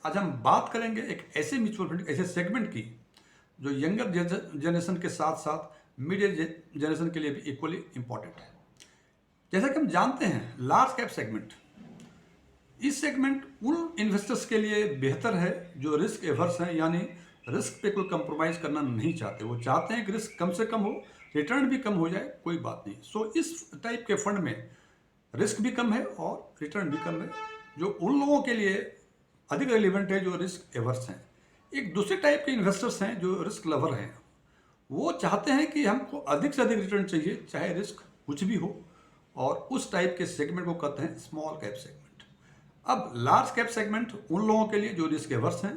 आज हम बात करेंगे एक ऐसे म्यूचुअल फंड, ऐसे सेगमेंट की जो यंगर जनरेशन के साथ साथ मिड एज जनरेशन के लिए भी इक्वली इंपॉर्टेंट है। जैसा कि हम जानते हैं, लार्ज कैप सेगमेंट, इस सेगमेंट उन इन्वेस्टर्स के लिए बेहतर है जो रिस्क एवर्स हैं, यानी रिस्क पे कोई कंप्रोमाइज करना नहीं चाहते। वो चाहते हैं कि रिस्क कम से कम हो, रिटर्न भी कम हो जाए, कोई बात नहीं। सो इस टाइप के फंड में रिस्क भी कम है और रिटर्न भी कम है, जो उन लोगों के लिए अधिक रेलिवेंट है जो रिस्क एवर्स हैं। एक दूसरे टाइप के इन्वेस्टर्स हैं जो रिस्क लवर हैं। वो चाहते हैं कि हमको अधिक से अधिक रिटर्न चाहिए, चाहे रिस्क कुछ भी हो, और उस टाइप के सेगमेंट को कहते हैं स्मॉल कैप सेगमेंट। अब लार्ज कैप सेगमेंट उन लोगों के लिए जो रिस्क एवर्स हैं,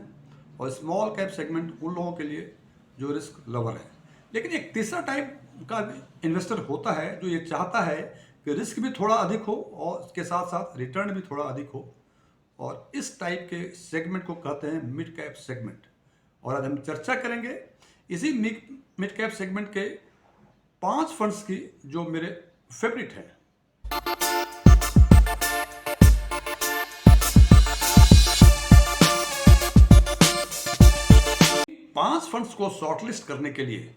और स्मॉल कैप सेगमेंट उन लोगों के लिए जो रिस्क लवर हैं। लेकिन एक तीसरा टाइप का इन्वेस्टर होता है जो ये चाहता है कि रिस्क भी थोड़ा अधिक हो और उसके साथ साथ रिटर्न भी थोड़ा अधिक हो, और इस टाइप के सेगमेंट को कहते हैं मिड कैप सेगमेंट। और आज हम चर्चा करेंगे इसी मिड कैप सेगमेंट के 5 फंड्स की जो मेरे फेवरेट हैं। 5 फंड्स को शॉर्टलिस्ट करने के लिए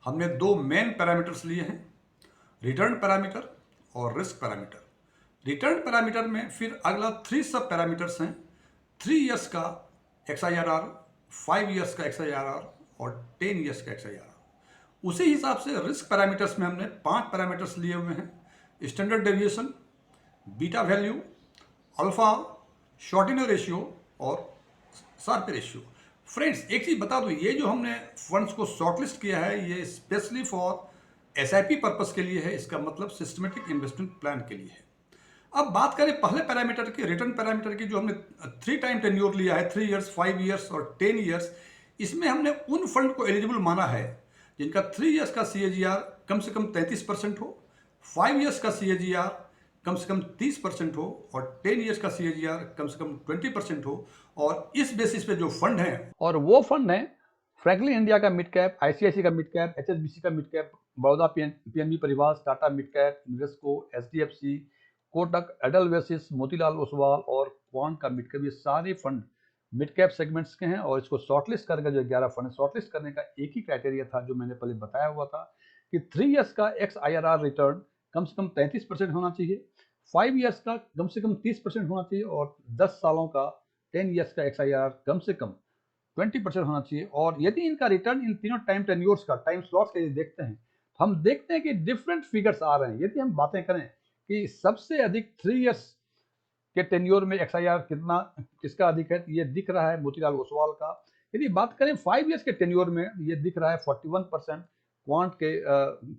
हमने 2 मेन पैरामीटर्स लिए हैं, रिटर्न पैरामीटर और रिस्क पैरामीटर। रिटर्न पैरामीटर में फिर अगला 3 सब पैरामीटर्स हैं, 3 इयर्स का XIRR, 5 इयर्स का XIRR और 10 इयर्स का XIRR। उसी हिसाब से रिस्क पैरामीटर्स में हमने 5 पैरामीटर्स लिए हुए हैं, standard deviation, beta value, alpha, Sortino ratio और शार्प रेशियो। फ्रेंड्स, एक चीज़ बता दूं, ये जो हमने फंड्स को शॉर्टलिस्ट किया है ये स्पेशली फॉर SIP पर्पस के लिए है। इसका मतलब सिस्टमेटिक इन्वेस्टमेंट प्लान के लिए है। अब बात करें पहले पैरामीटर की, रिटर्न पैरामीटर की, जो हमने 3 टाइम टेन्योर लिया है, 3 इयर्स, 5 इयर्स और 10 इयर्स। इसमें हमने उन फंड को एलिजिबल माना है जिनका 3 इयर्स का CAGR कम से कम 33% हो, 5 इयर्स का CAGR कम से कम 30% हो और 10 इयर्स का CAGR कम से कम 20% हो। और इस बेसिस पे जो फंड हैं, और वो फंड हैं फ्रैंकलिन इंडिया का मिड कैप, ICICI का मिड कैप, HSBC का mid cap, Baroda PNB Paribas, Tata mid cap, Invesco, HDFC, Kotak, Edelweiss, Motilal Oswal और क्वांट का मिड कैप। ये सारे फंड मिड कैप सेगमेंट्स के हैं। और इसको शॉर्टलिस्ट करके जो 11 फंड शॉर्टलिस्ट करने का एक ही क्राइटेरिया था जो मैंने पहले बताया हुआ था कि 3 इयर्स का XIRR रिटर्न कम से कम 33% होना चाहिए, 5 इयर्स का कम से कम 30% होना चाहिए और 10 सालों का 10 इयर्स का XIRR कम से कम 20% होना चाहिए। और यदि इनका रिटर्न इन तीनों टाइम टेन्योर्स का, टाइम स्लॉट्स के देखते हैं, हम देखते हैं कि डिफरेंट फिगर्स आ रहे हैं। यदि हम बातें करें कि सबसे अधिक 3 इयर्स के टेन्योर में XIR कितना, किसका अधिक है, ये दिख रहा है मोतीलाल ओसवाल का। यदि बात करें 5 इयर्स के टेन्योर में, ये दिख रहा है 41% क्वांट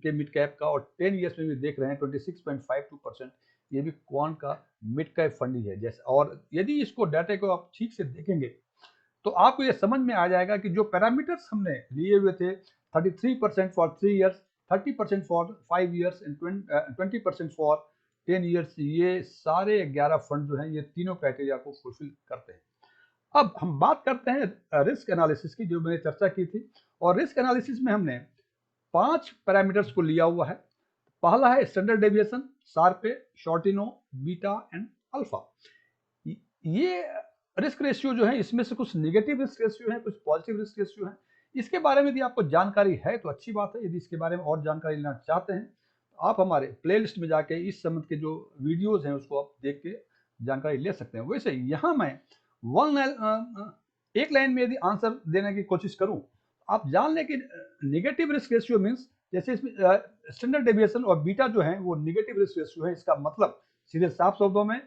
के मिड कैप का, और 10 इयर्स में भी देख रहे हैं 26.52%, ये भी क्वांट का मिड कैप फंड ही है। जैसे, और यदि इसको डाटा को आप ठीक से देखेंगे तो आपको ये समझ में आ जाएगा कि जो पैरामीटर्स हमने लिए हुए थे, 33% for 3 years, 30% for 5 years and 20% for 10 years, ये सारे 11 फंड जो हैं ये तीनों क्राइटेरिया को फुलफिल करते हैं। अब हम बात करते हैं रिस्क एनालिसिस की, जो मैंने चर्चा की थी। और रिस्क एनालिसिस में हमने 5 पैरामीटर्स को लिया हुआ है। पहला है standard deviation, Sharpe, Sortino, beta and alpha. ये रिस्क रेशियो जो है, इसमें से कुछ नेगेटिव रिस्क रेशियो है, कुछ पॉजिटिव रिस्क रेशियो है। इसके बारे में यदि आपको जानकारी है तो अच्छी बात है। यदि इसके बारे में और जानकारी लेना चाहते हैं तो आप हमारे प्लेलिस्ट में जाके इस संबंध के जो वीडियोस हैं उसको आप देख के जानकारी ले सकते हैं। वैसे यहाँ मैं एक लाइन में यदि आंसर देने की कोशिश करूँ, आप जान लें कि नेगेटिव रिस्क रेशियो मीन्स, जैसे इसमें स्टैंडर्ड डेविएशन और बीटा जो है वो नेगेटिव रिस्क रेशियो है। इसका मतलब सीधे साफ शब्दों में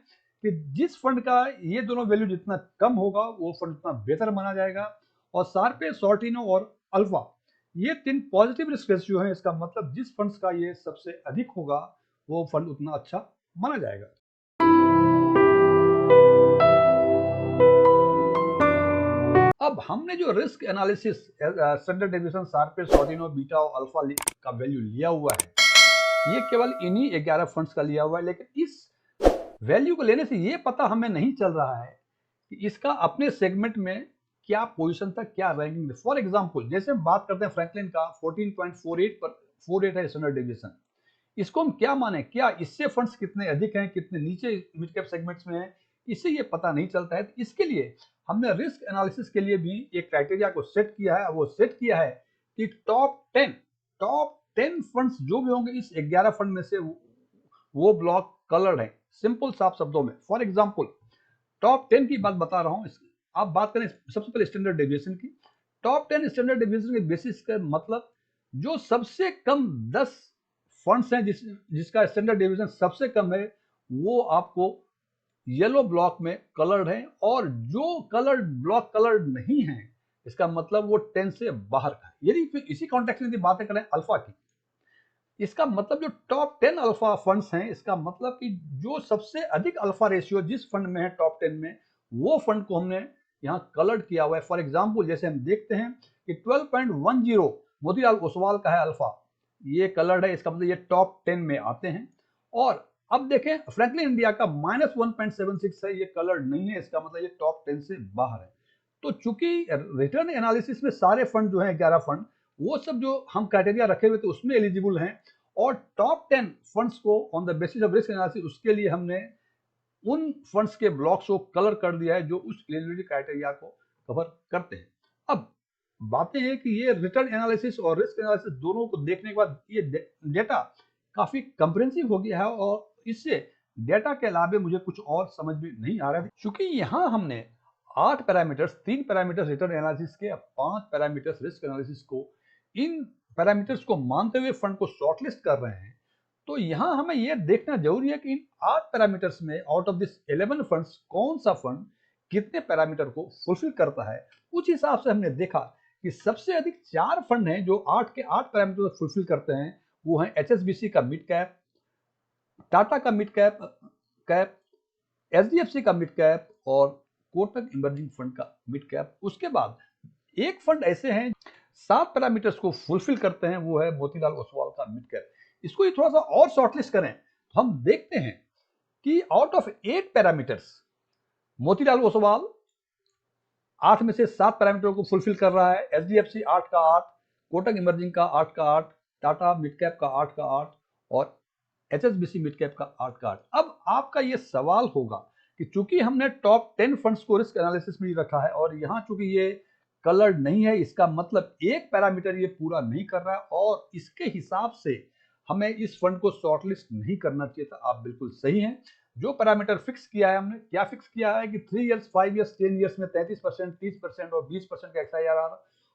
कि जिस फंड का ये दोनों वैल्यू जितना कम होगा वो फंड उतना बेहतर माना जाएगा। और शार्पे, शॉर्टिनो और अल्फा, ये 3 पॉजिटिव रिस्क रेशियो हैं। इसका मतलब जिस फंड्स का ये सबसे अधिक होगा वो फंड उतना अच्छा माना जाएगा। अब हमने जो risk analysis standard deviation, Sharpe, Sortino, beta और अल्फा का वैल्यू लिया हुआ है, ये केवल इन्हीं 11 फंड्स का लिया हुआ है। लेकिन इस वैल्यू को लेने से ये पता हमें नहीं चल रहा है कि इसका अपने सेगमेंट में क्या पोजीशन था, क्या रैंकिंग। फॉर एग्जांपल, जैसे हम बात करते हैं फ्रैंकलिन का 14.48 पर 48 है स्टैंडर्ड डेविएशन। इसको हम क्या माने, क्या इससे फंड्स कितने अधिक हैं, कितने नीचे मिड कैप सेगमेंट्स में हैं, इससे ये पता नहीं चलता है। तो इसके लिए हमने रिस्क एनालिसिस के लिए भी एक क्राइटेरिया को सेट किया है। वो सेट किया है कि टॉप 10 फंड्स जो भी होंगे इस 11 फंड में से वो ब्लॉक कलर्ड है। सिंपल साफ शब्दों में, फॉर एग्जांपल टॉप 10 की बात बता रहा हूं। आप बात करें सबसे पहले स्टैंडर्ड डेविएशन की। टॉप 10 स्टैंडर्ड डेविएशन के बेसिस का मतलब जो सबसे कम 10 फंड्स हैं जिसका स्टैंडर्ड डेविएशन सबसे कम है, वो आपको येलो ब्लॉक में कलर्ड है। और जो कलर्ड ब्लॉक कलर्ड नहीं है, इसका मतलब वो 10 से बाहर का है। यदि फिर इसी कॉन्टेक्स्ट में यदि बातें करें अल्फा की, इसका मतलब जो टॉप 10 अल्फा फंड्स हैं, इसका मतलब कि जो सबसे अधिक अल्फा रेशियो जिस फंड में है टॉप 10 में, वो फंड को हमने यहाँ कलर्ड किया हुआ है। फॉर एग्जांपल जैसे हम देखते हैं कि 12.10 मोतीलाल ओसवाल का है अल्फा, ये कलर्ड है, इसका मतलब ये टॉप 10 में आते हैं। और अब देखें फ्रैंकलिन इंडिया का -1.76 है, ये कलर्ड नहीं है, इसका मतलब ये टॉप 10 से बाहर है। तो चूंकि रिटर्न एनालिसिस में सारे फंड जो है 11 फंड, वो सब जो हम क्राइटेरिया रखे हुए थे उसमें एलिजिबल हैं। और टॉप 10 फंड्स को on the basis of risk analysis, उसके लिए हमने उन फंड्स के ब्लॉक्स को कलर कर दिया है जो उस एलिजिबिलिटी क्राइटेरिया को कवर करते हैं। अब बातें हैं कि ये रिटर्न एनालिसिस और रिस्क एनालिसिस दोनों को देखने के बाद ये डेटा काफी कंप्रेहेंसिव हो गया है, और इससे डेटा के अलावा मुझे कुछ और समझ में नहीं आ रहा है। क्योंकि यहाँ हमने 8 पैरामीटर्स, 3 पैरामीटर्स रिटर्न एनालिसिस के, 5 पैरामीटर्स रिस्क एनालिसिस को, इन पैरामीटर्स को मानते हुए फंड को शॉर्टलिस्ट कर रहे हैं। तो यहां हमें यह देखना जरूरी है कि इन 8 पैरामीटर्स में आउट ऑफ दिस 11 फंड्स कौन सा फंड कितने पैरामीटर को फुलफिल करता है। उस हिसाब से हमने देखा कि सबसे अधिक 4 फंड हैं जो 8 के 8 पैरामीटर को फुलफिल करते हैं। वो हैं HSBC का मिड कैप, टाटा का मिड कैप, HDFC का मिड कैप और कोटक इमर्जिंग फंड का मिड कैप। उसके बाद एक फंड ऐसे हैं 7 पैरामीटर्स को फुलफिल करते हैं, वो है मोतीलाल ओसवाल का मिड कैप। इसको थोड़ा सा और शॉर्टलिस्ट करें तो हम देखते हैं कि out of 8 parameters Motilal Oswal 8 में से 7 पैरामीटर को फुलफिल कर रहा है। HDFC 8 का 8, कोटक इमर्जिंग का 8 का 8, टाटा मिड कैप का 8 का 8 और HSBC मिड कैप का 8 का 8। अब आपका यह सवाल होगा कि चूंकि हमने टॉप 10 फंड्स को रिस्क एनालिसिस में रखा है और यहां चूंकि ये कलर्ड नहीं है, इसका मतलब एक पैरामीटर ये पूरा नहीं कर रहा है और इसके हिसाब से हमें इस फंड को शॉर्टलिस्ट नहीं करना चाहिए था। आप बिल्कुल सही हैं। जो पैरामीटर फिक्स किया है, हमने क्या फिक्स किया है कि 3 इयर्स, 5 इयर्स, 10 इयर्स में 33%, 30% और 20% का XIRR,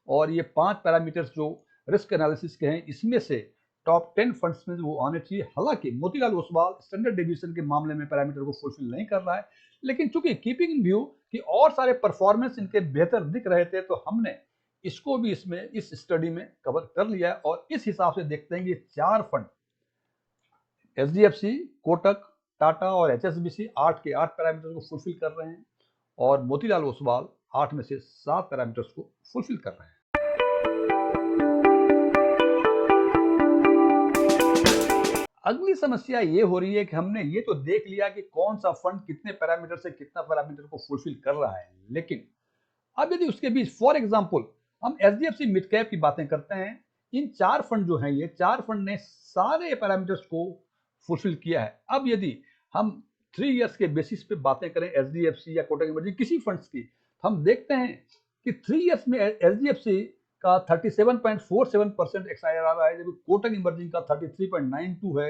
और ये 5 पैरामीटर्स जो रिस्क एनालिसिस के हैं, इसमें से टॉप 10 फंड्स में वो आने चाहिए। हालांकि मोतीलाल ओसवाल स्टैंडर्ड डेविएशन के मामले में पैरामीटर को फुलफिल नहीं कर रहा है, लेकिन चूंकि कीपिंग इन व्यू कि और सारे परफॉर्मेंस इनके बेहतर दिख रहे थे, तो हमने इसको भी इसमें इस स्टडी में कवर कर लिया है। और इस हिसाब से देखते हैं कि 4 फंड HDFC, कोटक, टाटा और HSBC 8 के 8 पैरामीटर को फुलफिल कर रहे हैं और मोतीलाल ओसवाल 8 में से 7 पैरामीटर्स को फुलफिल कर रहे हैं। अगली समस्या ये हो रही है कि हमने ये तो देख लिया कि कौन सा फंड कितने पैरामीटर से कितना पैरामीटर को फुलफिल कर रहा है, लेकिन अब यदि उसके बीच फॉर एग्जांपल हम HDFC मिड कैप की बातें करते हैं, इन 4 फंड जो हैं, ये 4 फंड ने सारे पैरामीटर्स को फुलफिल किया है। अब यदि हम 3 इयर्स के बेसिस पे बातें करें HDFC या कोटक इमर्जिंग किसी फंड्स की, तो हम देखते हैं कि 3 इयर्स में HDFC का 37.47% XIRR है, जबकि कोटक इमर्जिंग का 33.92 है,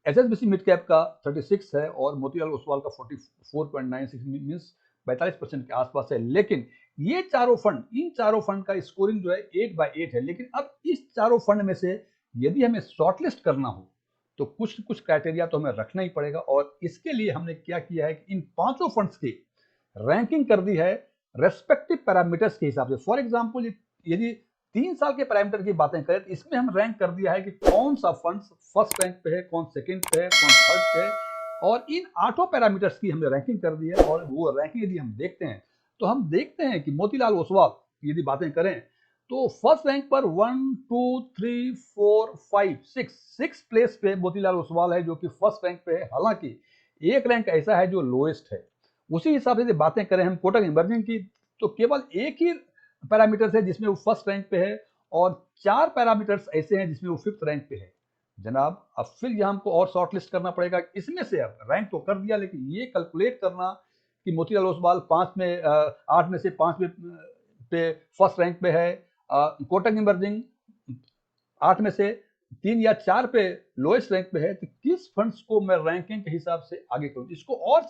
HSBC मिड कैप का 36 है और मोतीलाल ओसवाल का 44.96 मींस 42% के आसपास है। लेकिन ये चारों फंड, इन चारों फंड का स्कोरिंग जो है 8/8 है। लेकिन अब इस चारों फंड में से यदि हमें शॉर्टलिस्ट करना हो तो कुछ कुछ क्राइटेरिया तो हमें रखना ही पड़ेगा, और इसके लिए हमने क्या किया है कि इन पांचों फंड्स की रैंकिंग कर दी है रेस्पेक्टिव पैरामीटर्स के हिसाब से। फॉर एग्जांपल यदि 3 साल के पैरामीटर की बातें करें तो इसमें हम रैंक कर दिया है कि कौन सा फंड फर्स्ट रैंक पे है, कौन सेकंड पे है, कौन थर्ड पे है, और इन 8 पैरामीटर्स की हमने रैंकिंग कर दी है। और वो रैंकिंग यदि हम देखते हैं तो हम देखते हैं कि मोतीलाल ओसवाल यदि बातें करें तो फर्स्ट रैंक पर 1 2 3 4 5 6 प्लेस पे मोतीलाल ओसवाल है, जो कि फर्स्ट रैंक पे है। हालांकि एक रैंक ऐसा है जो लोएस्ट है। उसी हिसाब से यदि बातें करें हम कोटक इमर्जिंग की, तो केवल एक ही पैरामीटर्स है जिसमें वो फर्स्ट रैंक पे है और 4 पैरामीटर्स ऐसे हैं जिसमें वो 5th रैंक पे है। जनाब अब फिर यहां हमको और शॉर्टलिस्ट करना पड़ेगा। इसमें से अब रैंक तो कर दिया, लेकिन ये कैलकुलेट करना कि मोतीलाल ओसवाल 8 में से 5 पे फर्स्ट रैंक पे है, कोटक इमर्जिंग 8 में से 3 या 4 पे लोएस्ट रैंक पे है, तो किस फंड्स को मैं रैंकिंग के हिसाब से आगे करूं? इसको और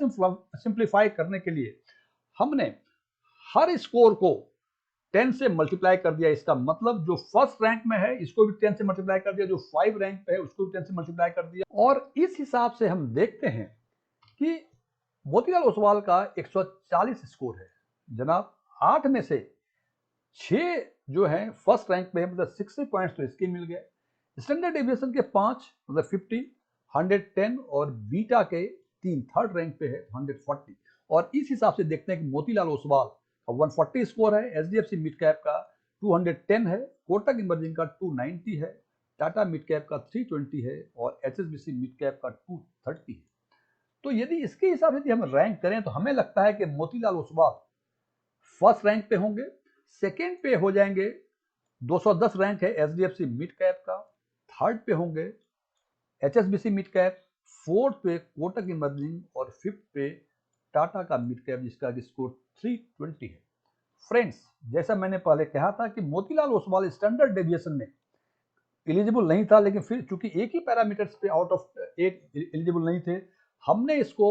सिंप्लीफाई करने के लिए हमने हर स्कोर को 10 से मल्टीप्लाई कर दिया। इसका मतलब जो फर्स्ट रैंक में है इसको भी 10 से मल्टीप्लाई कर दिया, जो 5 रैंक पे है उसको भी 10 से मल्टीप्लाई कर दिया। और इस हिसाब से हम देखते हैं कि मोतीलाल ओसवाल का 140 स्कोर है जनाब। 8 में से 6 जो है फर्स्ट रैंक पे है, मतलब 60 पॉइंट्स तो इसके मिल गए। स्टैंडर्ड डेविएशन के 5 मतलब 50, 110 और बीटा के 3 थर्ड रैंक पे है 140। और इस हिसाब से देखते हैं कि मोतीलाल ओसवाल का 140 स्कोर है, एचडीएफसी मिड कैप का 210 है, कोटक इमर्जिंग का 290 है, टाटा मिड कैप का 320 है और एचएसबीसी मिड कैप का 230 है। तो यदि इसके हिसाब से हम रैंक करें तो हमें लगता है कि मोतीलाल ओसवाल फर्स्ट रैंक पे होंगे, सेकेंड पे हो जाएंगे 210 रैंक है एचडीएफसी मिड कैप का, थर्ड पे होंगे एचएसबीसी मिड कैप, फोर्थ पे कोटक इमर्जिंग और फिफ्थ पे टाटा का मिड कैप जिसका स्कोर 320 है। फ्रेंड्स, जैसा मैंने पहले कहा था कि मोतीलाल ओसवाल स्टैंडर्ड डेविएशन में एलिजिबल नहीं था, लेकिन फिर चूंकि एक ही पैरामीटर्स पे आउट ऑफ 8 एलिजिबल नहीं थे, हमने इसको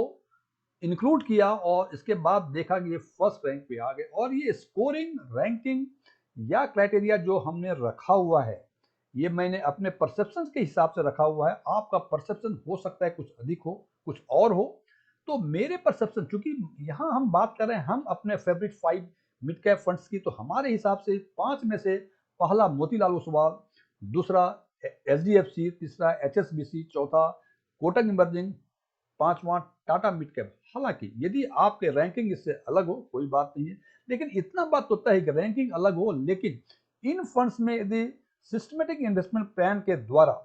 इंक्लूड किया और इसके बाद देखा कि ये फर्स्ट रैंक पे आ गए। और ये स्कोरिंग, रैंकिंग या क्राइटेरिया जो हमने रखा हुआ है, ये मैंने अपने परसेप्शन के हिसाब से रखा हुआ है। आपका परसेप्शन हो सकता है कुछ अधिक हो, कुछ और हो। तो मेरे परसेप्शन, चूंकि यहाँ हम बात कर रहे हैं हम अपने फेवरेट 5 मिड कैप फंड्स की, तो हमारे हिसाब से 5 में से पहला मोतीलाल ओसवाल, दूसरा एचडीएफसी, तीसरा एचएसबीसी, चौथा कोटक इमर्जिंग, पांचवा टाटा मिड कैप। हालांकि यदि आपके रैंकिंग इससे अलग हो कोई बात नहीं है, लेकिन इतना बात तो तय है कि रैंकिंग अलग हो, लेकिन इन फंड्स में यदि सिस्टमेटिक इन्वेस्टमेंट प्लान के द्वारा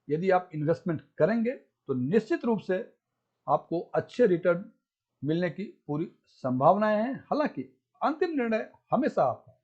यदि आप इन्वेस्टमेंट करेंगे तो निश्चित रूप से आपको अच्छे रिटर्न मिलने की पूरी संभावनाएं हैं। हालांकि अंतिम निर्णय हमेशा आपका